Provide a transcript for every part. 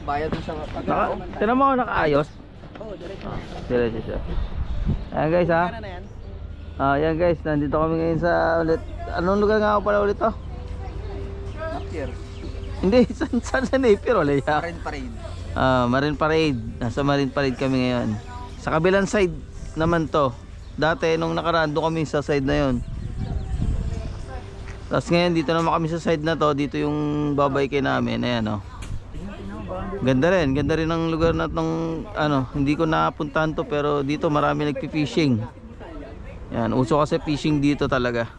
Bayad mo sa Tinan mo ako nakaayos. Oo, diretso. Diretso siya. Ayan guys ha. Kanan na yan. Ayan guys, nandito kami ngayon sa ulit. Anong lugar nga ako pala ulit to? Napier. Hindi, saan sa Napier ulit ha? Marine Parade. Marine Parade. Nasa Marine Parade kami ngayon. Sa kabilang side naman to. Dati nung nakaraan doon kami sa side na yon. Tapos ngayon dito naman kami sa side na to. Dito yung babayke namin. Ayan o. Ganda rin ang lugar na tong ano, hindi ko napuntahan to pero dito marami nagpi-fishing. Yan, uso kasi fishing dito talaga.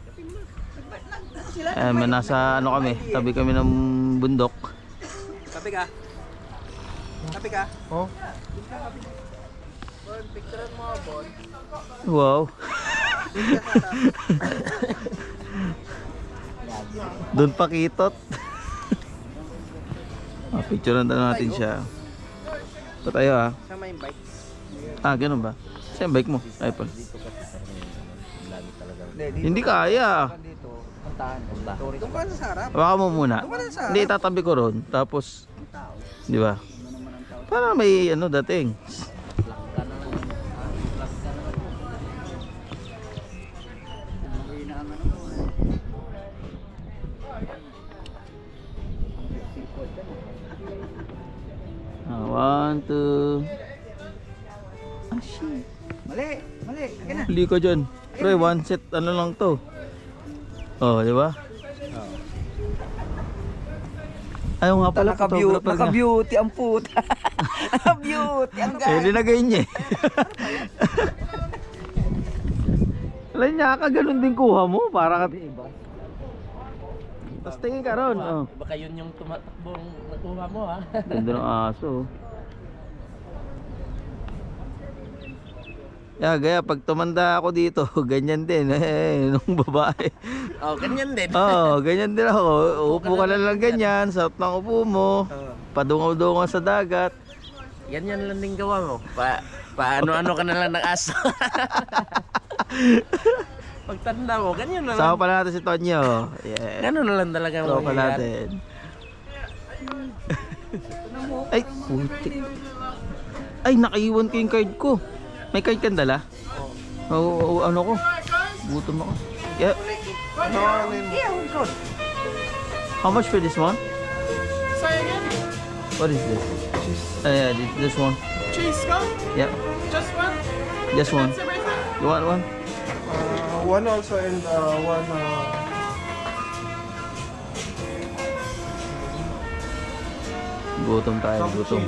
May nasa ano kami, tabi kami ng bundok. Kape ka? Kape ka? Oh. Picturean mo ako, Bon. Wow. Doon pakitot. Picturean natin siya. Ito tayo ha. Sama yung bike. Ganun ba? Saan yung bike mo? iPhone. Hindi Dito. kaya. Dito. Puntahan. Doon ka na sa harap. Baka mo muna. Doon ka na sa harap. Hindi, tatabi ko ron. Tapos, di ba? Para may ano dating. One, two. Shit. Mali. Akin na. Huli ka dyan. Pre, one set ano lang to. Oh, di ba? Ayaw nga pala, photographer nga. Naka-beauty ang puta. Naka-beauty ang guy. Linagay niya eh. Alam niya ka, ganun din kuha mo. Para ka... Tapos tingin ka ron. Oh. Baka yun yung tumatakbong nakuha mo ha. Ganda ng aso. Gaya pag tumanda ako dito, ganyan din nung babae. Oh, ganyan din. Ganyan din ako. Upo ka lang ganyan, sarap ng upo mo. Padungaw-dungaw sa dagat. Ganyan lang din gawa mo. Paano-ano ka na lang ng aso. Pagtanda mo, ganyan na lang. Sama pala natin si Tonyo. Yeah. Ganun na lang talaga Sama mo. pa natin. Ay, putik. Ay, nakaiwan ko yung card ko. May card kang dala? Oo, ano ko? Gutom ako. Yeah. How much for this one? Sorry again? What is this? Yeah, this one. Cheese skull? Yeah, Just one? just one. That's everything? You want one? One also and one Gutom tayo, gutom.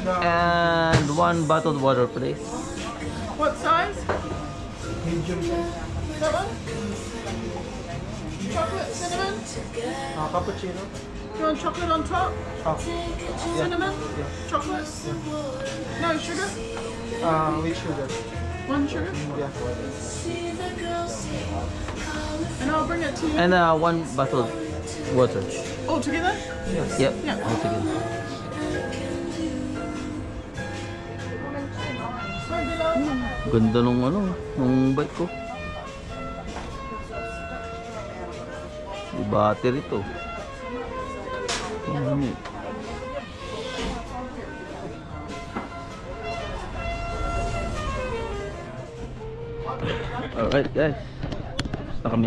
And one bottled water, please. What size? Medium size. That one? Chocolate, cinnamon? Cappuccino. You want chocolate on top? Cinnamon? Chocolate? No sugar? With sugar. One sugar? Yeah. And I'll bring it to you. And one bottled water. All together? Yep, Yeah. all together. Ganda nung ano, nung bike ko. May battery to. Ano eh. Alright guys. Basta kami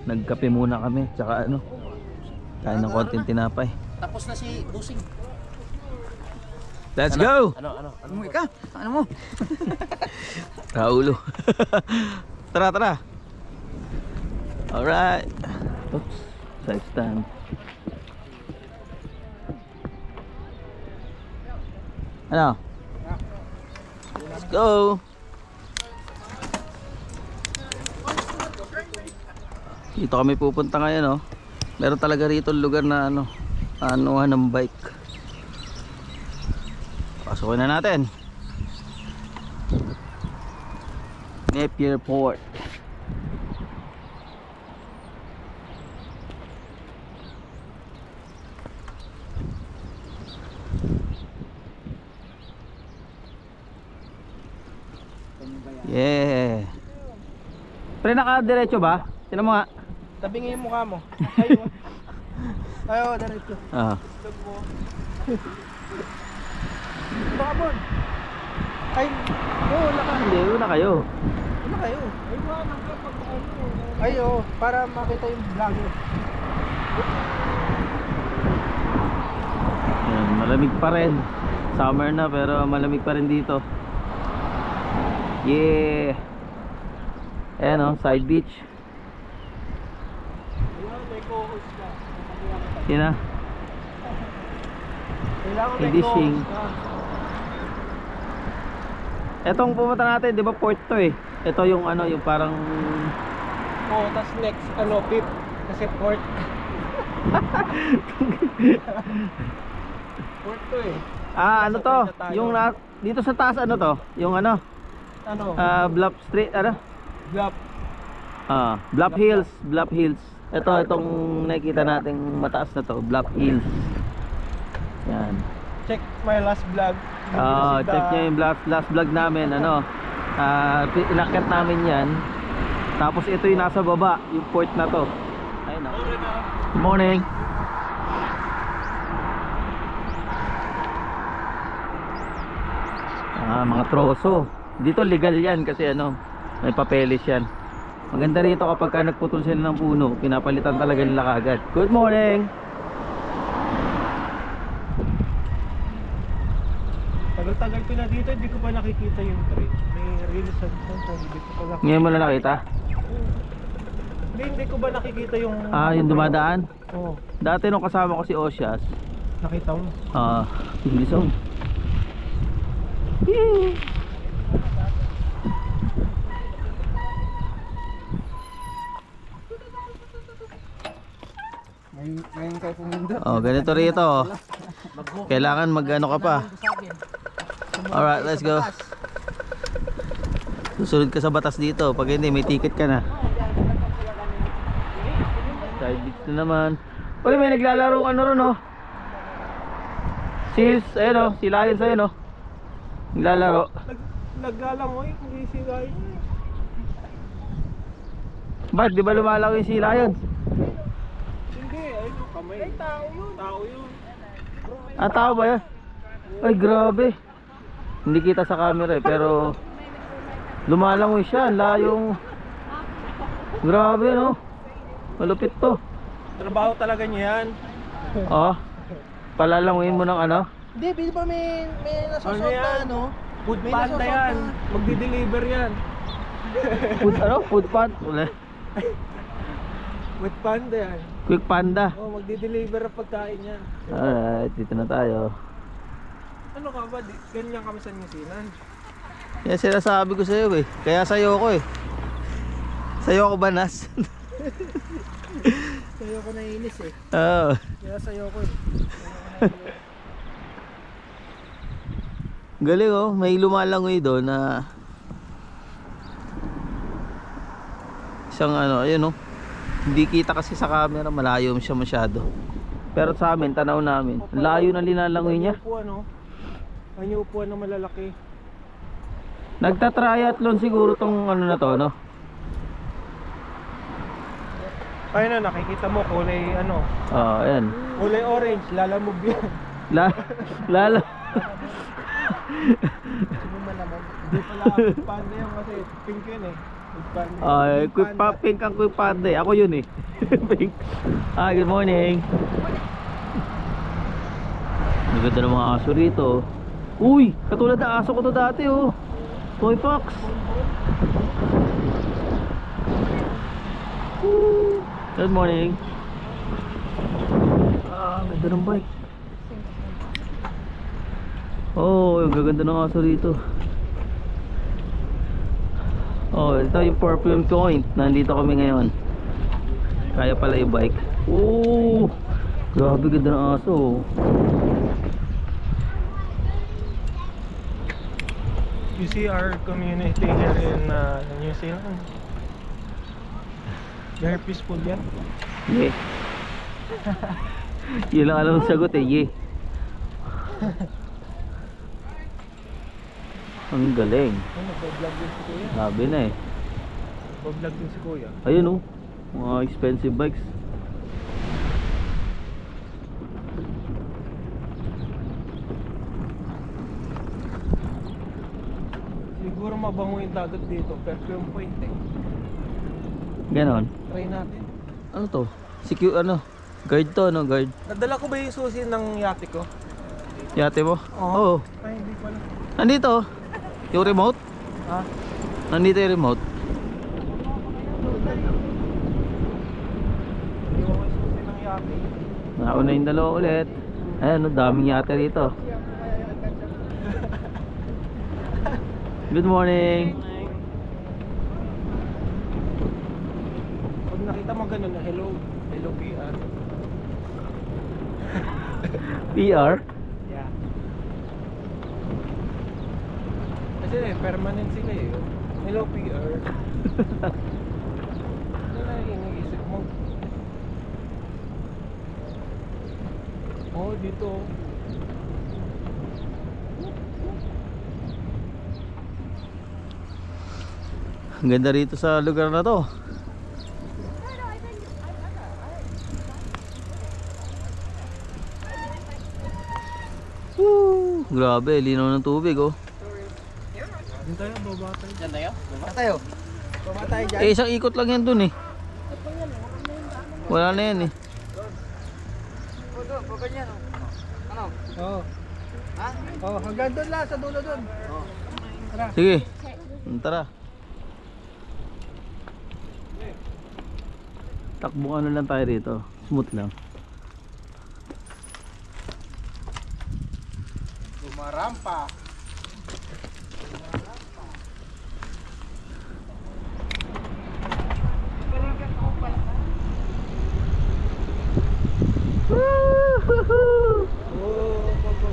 nagkape muna kami. Tsaka ano, kain ng konting tinapay. Tapos na si Busing. Let's go! Ano? Umuwi ka? Ano mo? Raulo. Tara. Alright. Oops. Side stand. Ano? Let's go! Dito kami pupunta ngayon, oh. Meron talaga rito lugar na anuhan ng bike. Pasukin na natin. Napier Port. Yeah. Pre, naka-diretso ba? Tingnan mo nga. Tabi nga yung mukha mo. Ayun. Ay, oh, diretso. Ah. Bakabon. Ay, wala ka. Hindi, una kayo. Wala kayo. Ay, wala ka pag ano. Ay, oh, para makita yung vlogger. Ayan, malamig pa rin. Summer na pero malamig pa rin dito. Yeah. Ayan o, side beach. May co-host ka. Yun na. Kailangan may Hindi shing. co-host ka. Etong pumunta natin, di ba port to eh. Ito yung ano, yung parang Oh, tas next, ano, pip. Kasi port. Port to eh. ano to, yung dito sa taas ano to, yung ano, Ano? Bluff Street, ano? Glap. Bluff Hills. Itong nakikita nating mataas na to, Bluff Hills. Yan. Check my last vlog. Check nyo yung last vlog namin, ano, inakyat namin yan. Tapos ito yung nasa baba, yung port na to. Ayun na. Good morning. Mga troso. Dito legal yan kasi ano, may papeles yan. Maganda rito kapag ka nagputol sila ng puno, pinapalitan talaga nila kagad. Good morning. Tagal-tagal ko na dito, hindi ko pa nakikita yung train. May real sense ko, hindi ko pa nakikita. Ngayon mo na nakita? Hindi ko ba nakikita yung... Yung dumadaan? Oo. Dati nung kasama ko si Osias, Nakita mo? English song. Ngayon kayo pumunta. Ganito rito. Kailangan mag-ano ka pa. Alright, let's go. Susunod ka sa batas dito. Pag hindi, may ticket ka na. Side beach na naman. Uy, may naglalaro ano ron oh. Seals, ayun oh. Si Lions ayun oh. Naglalaro. Naglalangoy, hindi sila yun. Ba't di ba lumalaw yung si Lions? Hindi, ayun yung kamay. Ay, tao yun. Tao yun. Tao ba yan? Ay grabe. Hindi kita sa camera eh, pero lumalangoy siya, layong. Grabe no. Malupit to. Trabaho talaga niya yan. Palalanguin mo ng ano? Hindi, di ba may nasusot Ano yan? na ano? Food May panda nasusot yan. na- Magdi-deliver yan. Food ano? Food panda? Wala. Food panda yan. Quick panda. Oh, magdi-deliver ang pagkain yan. Alright, dito na tayo. Ano ka ba? Ganyan kami sa New Zealand. Yan sinasabi ko sa'yo eh. Kaya sa'yo ko eh. Sa'yo ko banas. Sa'yo ko naiinis eh. Oo. Kaya sa'yo ko eh. Galing oh. May lumalangoy doon na isang ano, ayun oh. Hindi kita kasi sa camera, malayo siya masyado. Pero sa amin, tanaw namin, layo na linalangoy niya. Upuan no? Ang upuan na malalaki. Nagta-triathlon siguro tong ano na to, no? Ayun na, nakikita mo kulay ano. Ayan. Kulay orange, lalamog yan. Lala. Hindi pala food panda yan kasi pink yun eh. Food panda. Quick pa, pink ang quick panda eh. Ako yun eh. Pink. Good morning. Maganda ng mga aso rito. Uy, katulad na aso ko to dati oh. Toy fox. Good morning. Ganda ng bike. Oh, yung gaganda ng aso rito. Oh, ito yung Perfume Point. Nandito kami ngayon. Kaya pala yung bike. Oh, grabe ganda ng aso. You see our community here in New Zealand. Very peaceful yan. Yeah. Yun lang alam ang sagot eh. Yeah. Ang galing. Oh, nagbablog din si Kuya. Sabi na eh. Nagbablog din si Kuya. Ayun oh. Mga expensive bikes. mabango yung dagat dito. Perfume point eh. Ganon. Try natin. Ano to? Ano? Guard to, no? Guard. Nadala ko ba yung susi ng yate ko? Yate mo? Oo. Ay, hindi pala. Nandito. Yung remote? Ha? Nandito yung remote. Hindi ko yung susi ng yate. Nauna yung dalawa ulit. Ayan, no, daming yate rito. Good morning. Pag nakita mo ganun na hello PR. PR? Yeah. Kasi permanent sila eh. Hello PR. Ano na iniisip mo? Oh, dito. Ang ganda rito sa lugar na to. Woo! Grabe, linaw ng tubig oh. Diyan tayo, baba tayo. Diyan tayo? Tayo. Baba tayo dyan. Eh, isang ikot lang yan dun eh. Wala na yan eh. Baba niya, no? Ano? Oo. Ha? Oh, hanggang doon lang, sa dulo doon. Sige. Tara. Takbo ano lang tayo rito. Smooth lang. Bumarampa.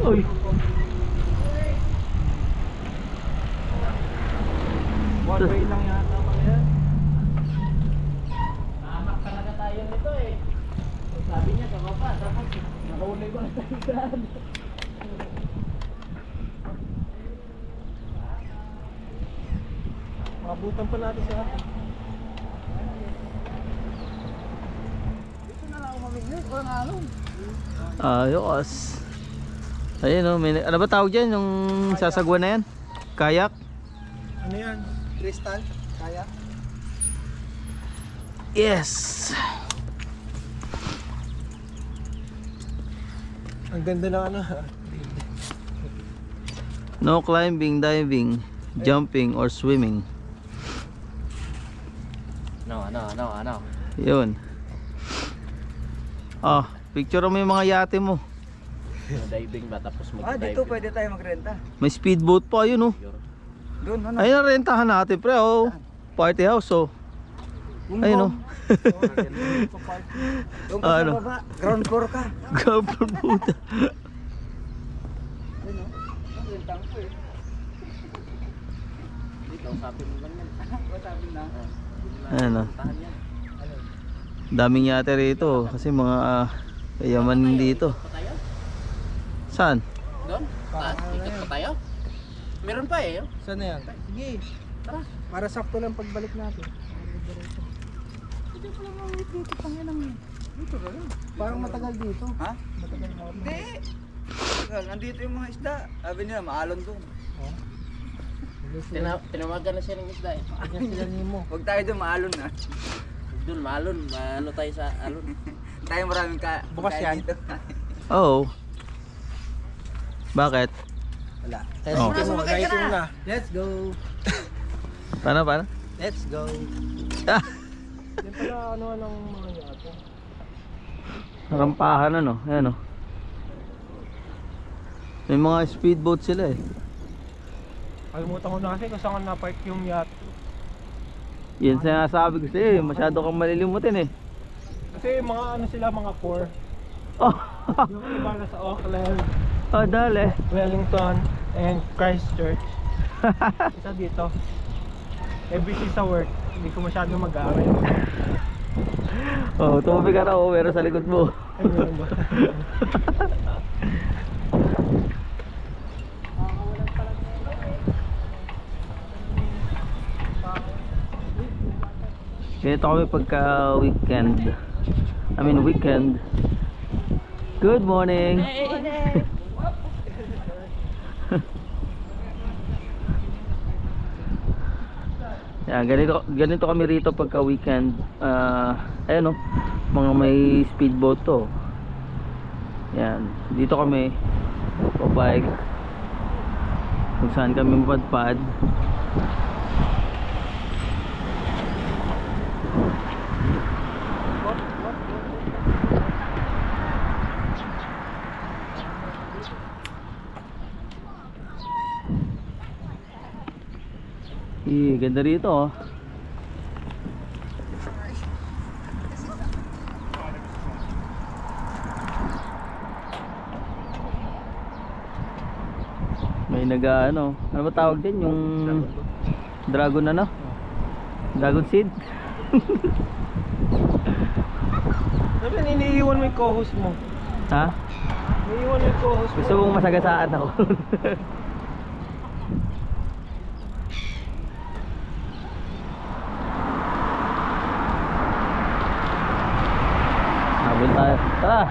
Uy. One way lang yata pala yan. Amak talaga tayo nito eh. Sabi niya sa baba, tapos nakaulay ko na tayo dyan. Mabutan pa natin sa atin. Dito na lang ako mamiglit. Walang alon. Ayos. Ayun oh, ano ba tawag dyan? Yung sasagwan na yan? Kayak? Ano yan? Crystal. Kaya. Yes! Ang ganda ng ano. No climbing, diving, jumping, or swimming. Ano? Yun. Ah, picture mo yung mga yate mo. Diving ba tapos Dito pwede tayo magrenta. May speedboat pa yun oh. Doon, ano? Ayun ang rentahan natin pre oh. Party house oh. Ayun oh. Doon ka Ano? sa baba. Ground floor ka. Gabal puta. Ayun, no? Ang rentang ko eh. Dito, sabi mo lang yan. Sabi na. Ayun oh. Tahan yan. Daming yate rito kasi mga yaman dito. Pa tayo? Saan? Doon? Taas? Ikot pa tayo? Meron pa eh. Saan na yan? Sige. Tara. Para sakto lang pagbalik natin. Dito ko lang mawit dito. Panginang yun. Dito ka lang. Parang matagal dito. Ha? Matagal na. Hindi. Nandito yung mga isda. Sabi nila, maalon doon. Tinawagan na siya ng isda eh. Kanya sila Nemo. Huwag tayo doon, maalon na. Doon, maalon. Maano tayo sa alon. Tayo maraming Bukas pagkain yan? dito. Oo. Bakit? Wala. Oh. Guys, na. Let's go. Paano? Let's go. Ah! Yan pala ano ng mga yata. Rampahan ano, ayan oh. May mga speedboat sila eh. Kalimutan ko na kasi kung saan na-park yung yacht. Yan sinasabi ko sa'yo, masyado kang malilimutin eh. Kasi mga ano sila, mga core. Oh, Yung iba na sa Auckland, oh dali. Wellington, and Christchurch. Isa dito. busy sa work, hindi ko masyado mag-aaral. Oh, tubig ka na oh, meron sa likod mo. Ay, meron ba? Ganito kami pagka weekend. Weekend. Good morning. Ganito kami rito pagka weekend. Ayan o, mga may speedboat to. Yan, dito kami pabike kung saan kami mapadpad. Ganda rito oh. May ano ba tawag din yung dragon ano? Dragon seed? Sabi, iniiwan mo yung co-host mo. Ha? Iniiwan mo yung co-host mo. Gusto mong masagasaan ako. Habol tayo. Tara!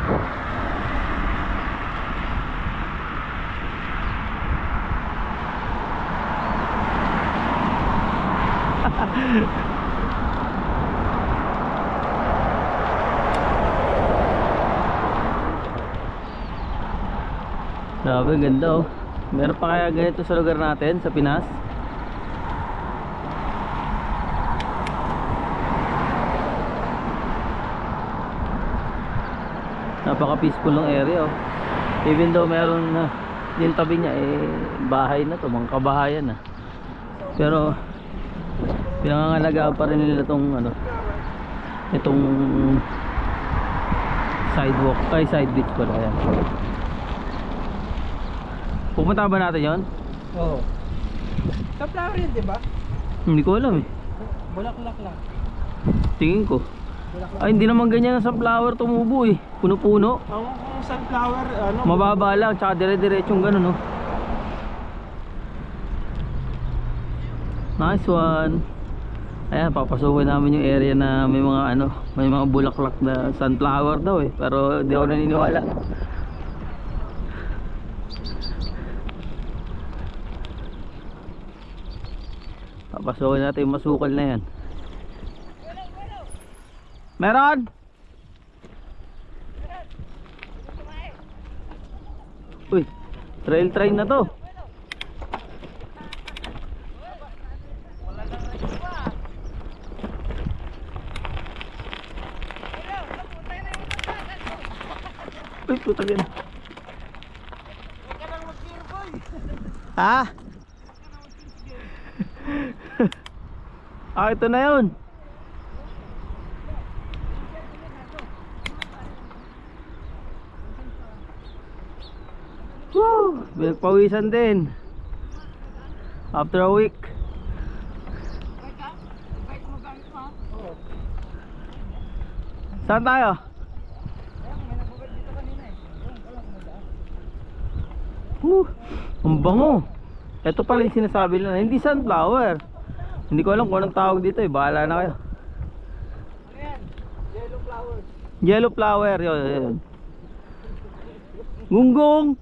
Grabe, ganda oh. Meron pa kaya ganito sa lugar natin, sa Pinas? Napaka peaceful ng area oh. Even though meron yung tabi niya bahay na to, mga kabahayan na. Pero pinangangalagaan pa rin nila itong sidewalk, side beach pala yan. Pupunta ba natin yon? Oo. Sa flower yun, diba? Hindi ko alam eh. Bulaklak lang. Tingin ko. Ay, hindi naman ganyan ang sunflower tumubo eh. Puno-puno. Ang sunflower, ano? Mababa lang, tsaka dire-diretsong gano'n, no? Nice one. Ayan, papasukin namin yung area na may mga may mga bulaklak na sunflower daw eh. Pero di ako naniniwala. Papasukin natin yung masukal na yan. Meron? Uy, train na to. Uy, putang ina. Ha? Ito na yun. Woo! Pinagpawisan din. After a week. Saan tayo? Ang bango. Ito pala yung sinasabi nila. Hindi sunflower. Hindi ko alam kung anong tawag dito eh. Bahala na kayo. Yellow flower. Yellow flower. Yun. Gunggong.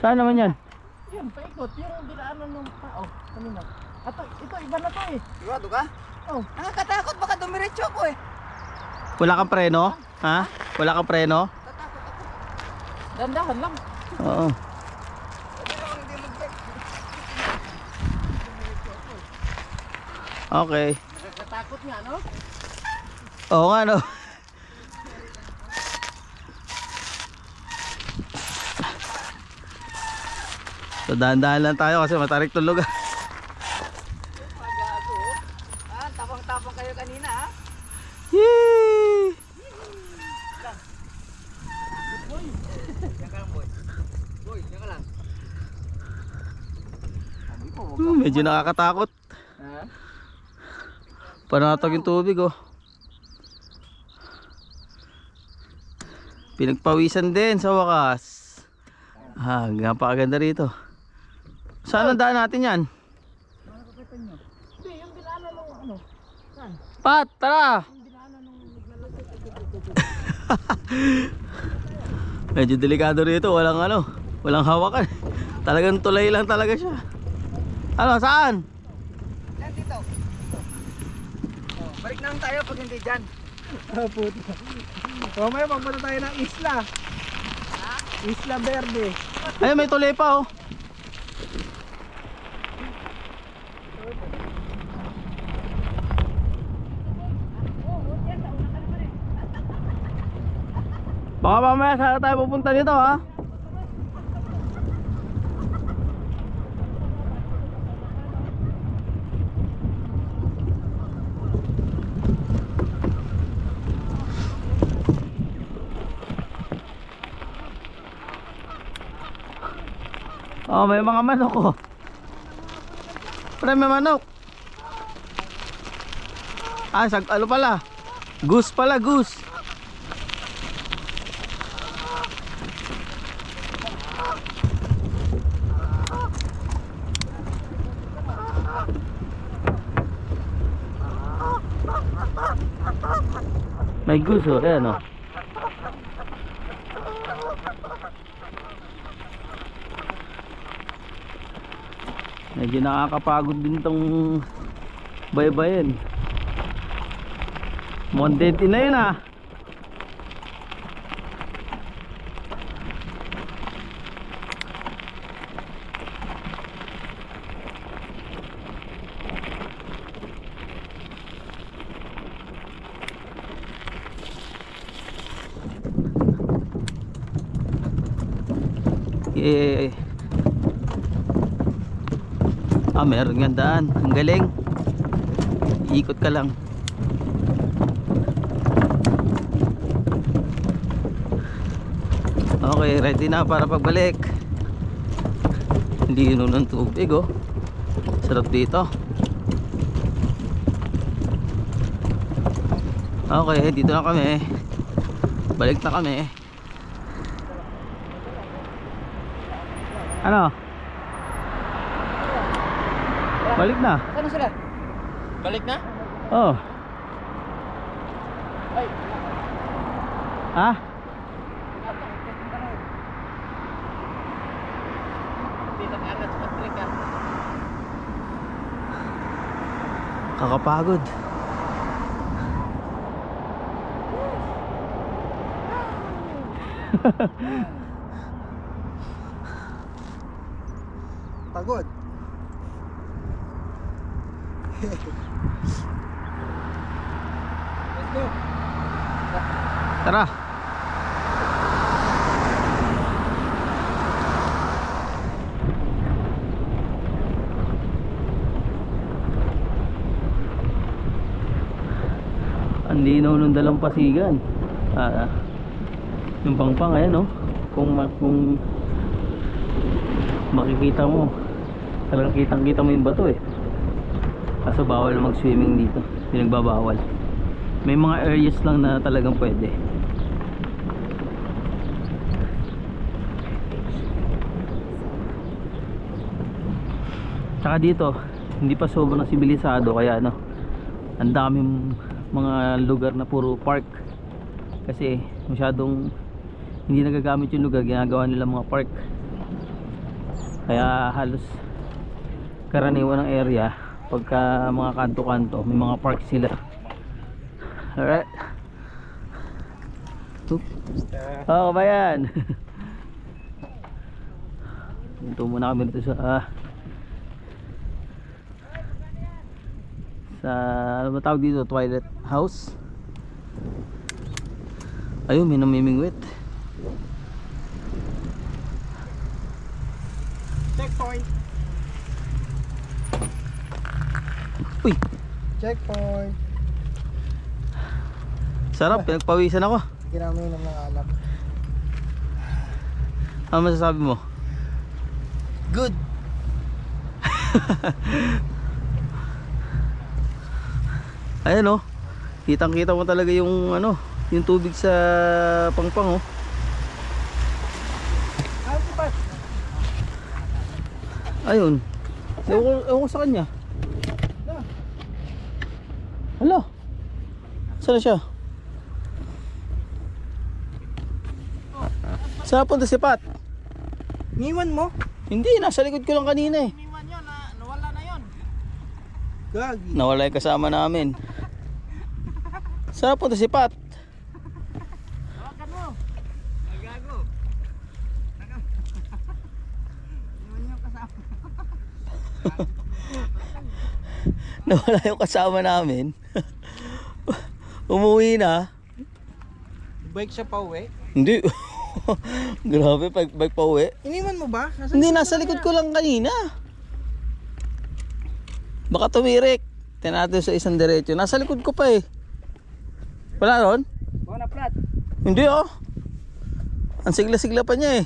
Saan naman yan? Yan, paikot. Yung dinaanan ng tao. Kanina. At ito, iba na to eh. Sigurado ka? Oh. Nakakatakot, baka dumiretso ako eh. Wala kang preno? Ha? Wala kang preno? Dandahan lang. Oo. Okay. Nakatakot nga, no? Oo nga no. So dahan-dahan lang tayo kasi matarik tong lugar. Tapang-tapang kayo kanina ha? Yee! Yan ka lang boy. Boy, yan ka lang. Medyo nakakatakot. Ha? Panatag yung tubig oh. Pinagpawisan din sa wakas. Napakaganda rito. Saan ang daan natin yan? Hindi, yung dinaanan ng ano. Saan? Pat, tara! Yung dinaanan ng Medyo delikado rito, walang hawakan. Talagang tulay lang talaga siya. Ano, saan? Yan dito. Oh, balik na lang tayo pag hindi dyan. Ah, puto. Mamaya magpunta tayo ng isla. Isla Verde. Ayun, may tulay pa oh. Baka mamaya saan tayo pupunta nito ha? Oh, may mga manok oh. Pre, may manok. Ah, ano pala? Goose pala, goose. May goose oh, ayan oh. Medyo nakakapagod din tong baybayin. Mondente na yun ah. Ah, meron nga daan. Ang galing. Ikot ka lang. Okay, ready na para pagbalik. Lino ng tubig oh. Sarap dito. Okay, dito na kami. Balik na kami. Ano? Balik na. Saan sila? Balik na? Oh. Ay. Ha? Dito ka na sa Patrick ah. Kakapagod. Pagod. Let's go. Tara. Ang linaw ng dalampasigan. Yung pangpang ayan oh. Kung makikita mo, talagang kitang-kita mo yung bato eh. Kaso bawal na mag-swimming dito. Pinagbabawal. May mga areas lang na talagang pwede. Tsaka dito, hindi pa sobrang sibilisado kaya ano, ang daming mga lugar na puro park. Kasi masyadong hindi nagagamit yung lugar, ginagawa nila mga park. Kaya halos karaniwan ng area pagka mga kanto-kanto may mga park sila. Alright. Oh, kabayan. Dito muna kami dito sa ano ba tawag dito? Toilet house. Ayun, may namimingwit. Checkpoint. Uy, Checkpoint. sarap, pinagpawisan ako. Ginaminom ng alak. Ano masasabi mo? Good. Ayan oh. Kitang-kita mo talaga yung ano, yung tubig sa pangpang oh. Ayun. Ewan ko sa kanya. Hala. Saan na siya? Saan punta si Pat? Niwan mo? Hindi, nasa likod ko lang kanina eh. Iniwan yun, nawala na yun. Gagi. Nawala yung kasama namin. Saan punta si Pat? Hawakan mo. Gago. Niwan yung kasama. Nawala yung kasama namin. Umuwi na. Bike siya pa uwi? Hindi. Grabe, bike pa uwi. Iniwan mo ba? Hindi, nasa likod ko lang kanina. Baka tumirik. Tingnan natin sa isang diretso. Nasa likod ko pa eh. Wala ron? Baka na plat. Hindi oh. Ang sigla-sigla pa niya eh.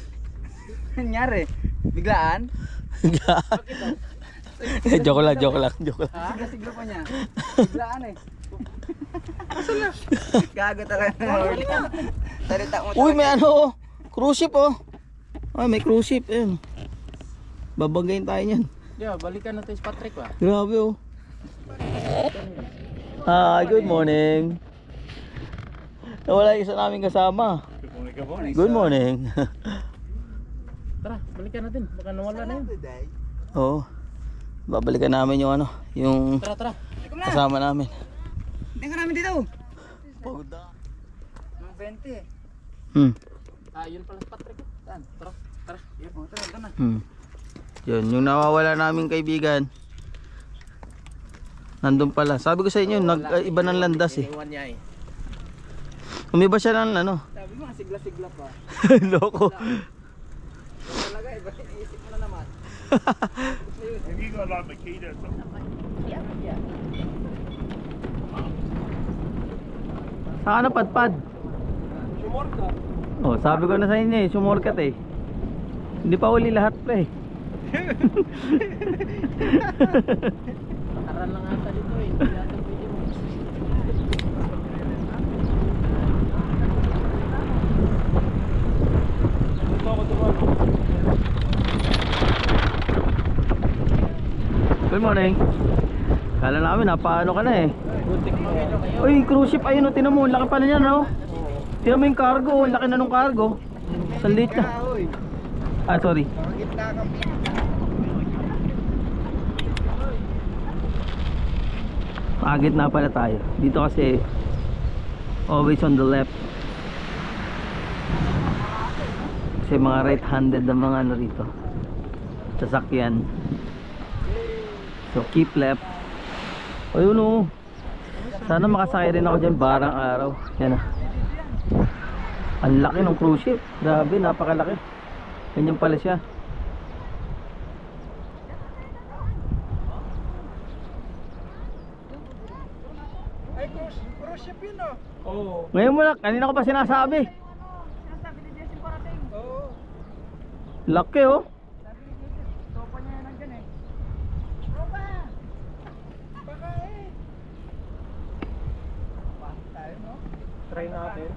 Nangyari? Biglaan? Joke lang. Ha? Sigla pa niya. Biglaan eh. Gago talaga. Salita mo. Uy, may ano oh. Cruise ship oh. Ay, may cruise ship. Ayun. Babanggayin tayo niyan. Yo, balikan natin si Patrick ba? Grabe oh. Hi, good morning. Nawala yung isa namin kasama. Good morning. Tara, balikan natin. Baka nawala na yun. Oo. Babalikan namin yung ano, yung Tara. kasama namin. Hindi ka namin dito. Pagod na. Mga 20 eh. Yun pala si Patrick. Saan? Tara. Yun, tara na. Yun, yung nawawala naming kaibigan. Nandun pala. Sabi ko sa inyo, iba ng landas eh. Iniwan niya eh. Umiba siya ng ano. Sabi mo, sigla-sigla pa. Loko. Talaga eh, bakit iisip mo na naman? Have you got like Makita or something? Saan ka napadpad? Sumorka. Oh, sabi ko na sa inyo eh, sumorkat eh. Hindi pa uli lahat pa eh. Aral lang ata dito eh. Hindi ata pwede mo. Good morning. Kala namin napaano ka na eh. Uy, cruise ship ayun oh, tinan mo, ang laki pa na niyan oh. Tinan mo yung cargo, ang laki na nung cargo. Salit na. Ah, sorry. Agit na pala tayo. Dito kasi always on the left. Kasi mga right-handed na mga ano rito. Sasakyan. So keep left. Ayun oh. Sana makasakay rin ako dyan barang araw. Yan ah. Ang laki ng cruise ship. Grabe, napakalaki. Ganyan pala siya. Ay, cruise ship yun oh. Oo. Ngayon mo lang, kanina ko pa sinasabi. Sinasabi ni Jesse parating. Oo. Laki oh. Sabi ni Jesse, tropa niya nandyan eh. Tropa! Baka eh. Pasok tayo no? Try natin.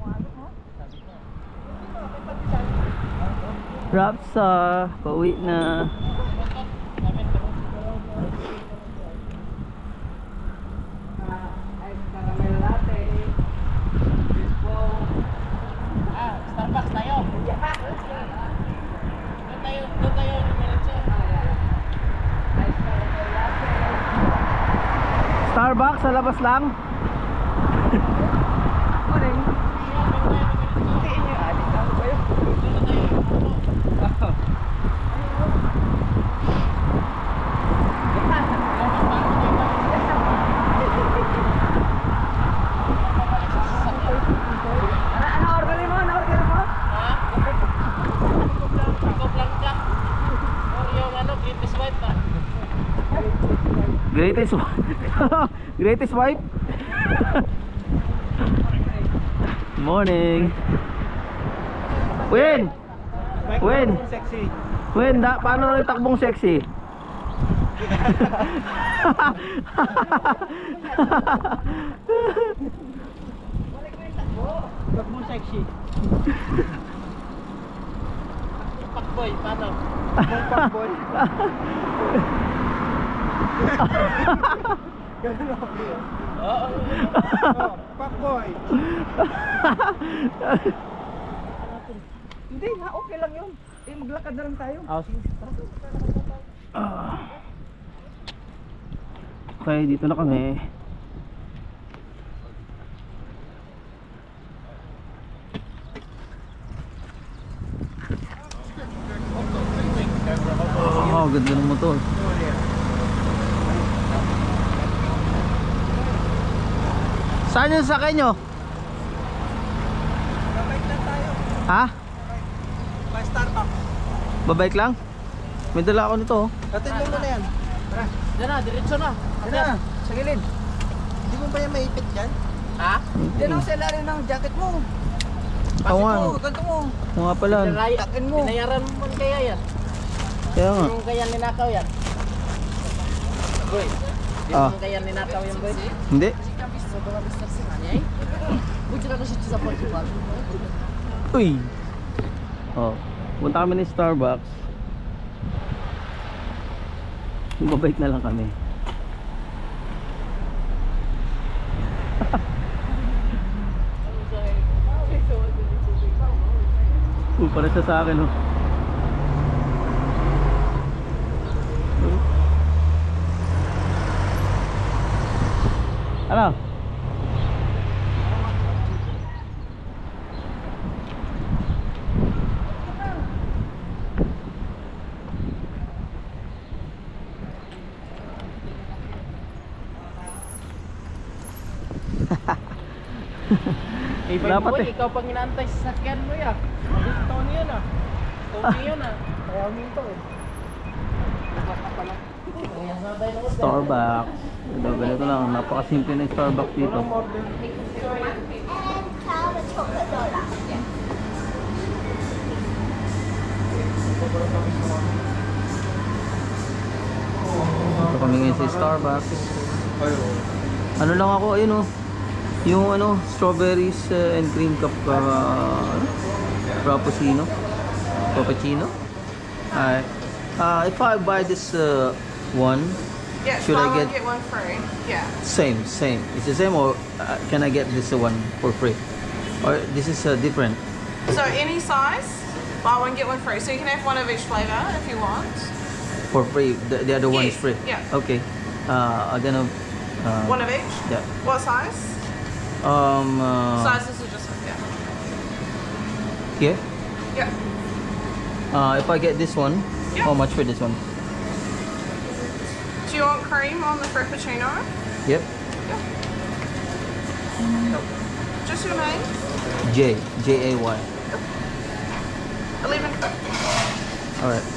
Rapsa, pauwi na. Ice caramel latte. Bispo. Starbucks tayo. Doon tayo. Ice caramel latte. Starbucks sa labas lang. Morning. Tiin niyo, alis lang kayo. Ano orderin mo? Ano orderin mo? Greatest Greatest wife. Morning. When? Sexy. When? Paano rin takbong sexy? Wag mo sexy. Pakboy, paano? Pakboy. Oo. Pakboy. Hindi na, okay lang yun. Eh, maglakad na lang tayo. Sige. Okay, dito na kami. Oh, ganda ng motor. Saan yung sakay nyo? Babike lang tayo. Ha? By Starbucks. Babike lang? May dala ako nito oh. Atin mo muna yan. Diyan na, diretso na. Yan na, sa gilid. Hindi mo ba yan maipit dyan? Ha? Yan ang salarin ng jacket mo. Oo nga. Ganto mo. Oo nga pala. Takin mo. Binayaran mo man kaya yan. Kaya nga. Yung kaya ninakaw yan. Boy, di Ah. mo kaya ninakaw yan, boy. Hindi. Buti na kasi sa Portugal. Uy. Oh. Punta kami ng Starbucks. Babike na lang kami. Para siya sa akin oh. Ano? Dapat Boy, eh. ikaw pang inaantay sa sakyan mo yan. Tony yan ah. Tony yun ah. Kaya huminto eh. Starbucks. Ito, ganito lang. Napakasimple ng Starbucks dito. Ito kami ngayon sa Starbucks. Ano lang ako, ayun oh. Yung ano, strawberries and cream cup frappuccino. Cappuccino. If I buy this one, Yes, should buy I one, get get one free. Yeah. same? It's the same, or can I get this one for free? Or this is different So any size, buy one, get one free. So you can have one of each flavor if you want. for free? The other one is Yes, free. yeah. Okay. I'm gonna. One of each? Yeah. What size? Sizes are just, yeah. Here. Yeah. If I get this one, Yeah. how much for this one? Do you want cream on the frappuccino? Yep. Just your name? Jay. 11. All right.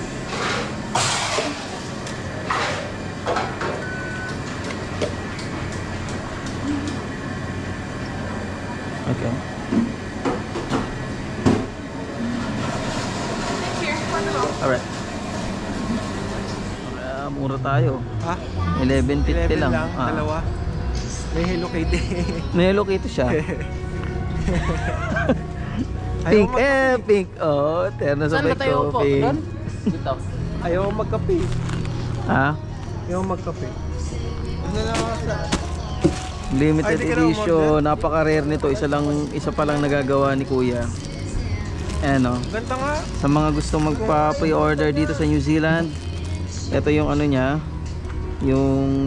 Okay. Thank you. Wonderful. All right. Mura tayo. Ha? 11.50 lang. Dalawa. May Hello Kitty. May Hello Kitty siya. Ayaw Pink pink. Oh, terno sa Saan ba bike tayo ko. upo? Pink. Doon? Dito. Ayaw magkape. Ha? Ayaw magkape. Ano na ako sa... Limited Ay, di ka na edition. Napaka-rare nito. Isa pa lang nagagawa ni Kuya. Ano? Ganda nga. Sa mga gustong magpa-pre-order dito sa New Zealand, ito yung ano niya, yung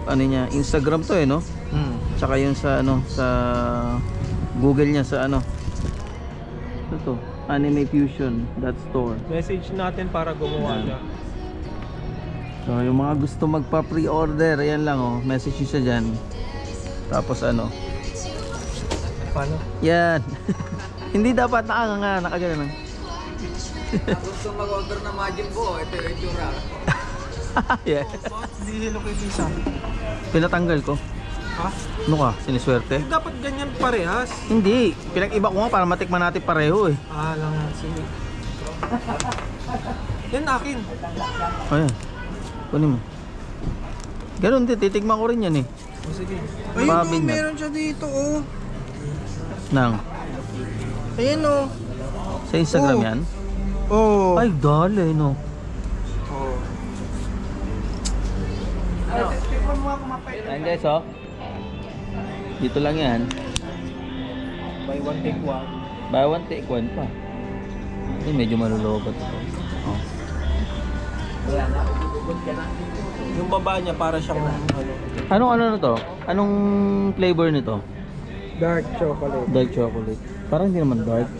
ano niya, Instagram to no? Tsaka yung sa ano, sa Google niya sa ano. Ito, Anime Fusion.store. Message natin para gumawa siya. So, yung mga gusto magpa-pre-order, ayan lang oh, message nyo siya dyan. Tapos ano, Paano? yan. Hindi dapat nakagano lang. Gusto mag-order na Majin po. Ito yung itsura. Yeah. Hindi Hello Kitty isa. Pinatanggal ko. Ha? Ano ka? Siniswerte? Dapat ganyan parehas. Hindi. Pinag-iba ko nga para matikman natin pareho eh. Lang nga. Sige. Yan akin. Ayan. Kunin mo. Ganun din. Titigman ko rin yan eh. Sige. Ayun, meron siya dito oh. Nang. Ayan oh. Sa Instagram Oh. yan? Oh. Ay, dali no. Oh. Ayan guys oh. Dito lang yan. Buy one take one. Buy one take one pa. Ay, medyo malulobot ito. Oh. Yung baba niya para siyang Anong ano na to? Anong flavor nito? dark chocolate. Dark chocolate. Parang hindi naman dark.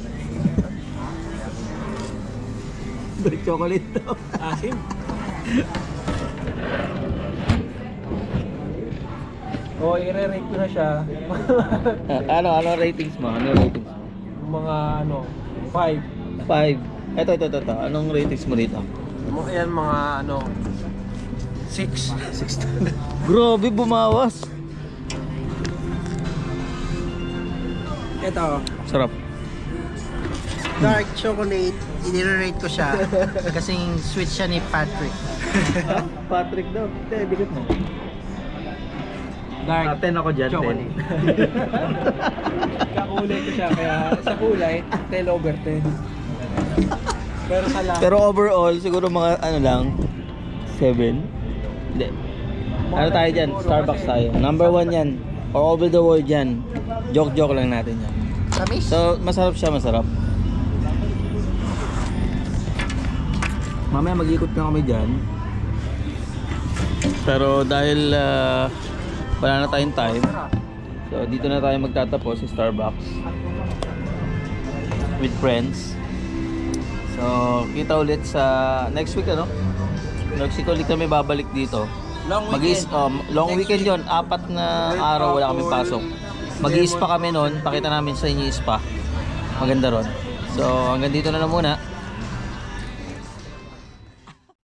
Dark chocolate to. Asim. O, i-rate ko na siya. Ano ratings mo? Ano ratings mo? Mga ano, 5. 5. Ito. Anong ratings mo dito? Ayan mga ano, 6. Grabe, bumawas. Ito, Sarap. Dark chocolate, i-rate ko siya kasing sweet siya ni Patrick. Patrick daw. Dikit mo. dark 10 ako dyan, chocolate. Kakulay ko siya, kaya sa kulay, 10 over 10. Pero sa lasa, Pero overall, siguro mga ano lang, 7. Hindi. Ano tayo dyan? Starbucks tayo. Number 1 yan. Or over the world yan. Joke lang natin yan. Tamis? So, masarap siya, masarap. Mamaya mag-ikot na kami dyan. Pero dahil wala na tayong time, so dito na tayo magtatapos sa Starbucks with friends. So, kita ulit sa next week, ano? Next week ulit kami babalik dito. Long weekend yon, 4 na araw wala kami pasok. Mag-i-spa kami noon, pakita namin sa inyo yung spa. Maganda ron. So hanggang dito na lang muna.